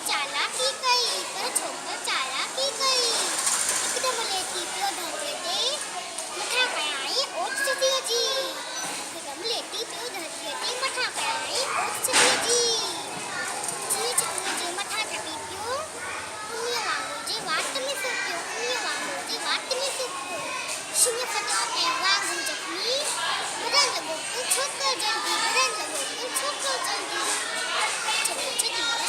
चालाकी कई पर छोकर चालाकी कई एकदम लेती प्यो धरती ते मठा कयाई ओट सती जी एकदम लेती प्यो धरती ते मठा कयाई ओट सती जी जी चंगे जे मठा टपी प्यो उन्हें वांगो जे वाट में सुप्यो उन्हें वांगो जे वाट में सुप्यो शिव फटो के वांगो जखनी बदन लगो तो छोकर जल्दी बदन लगो तो छोकर जल्दी चलो चलो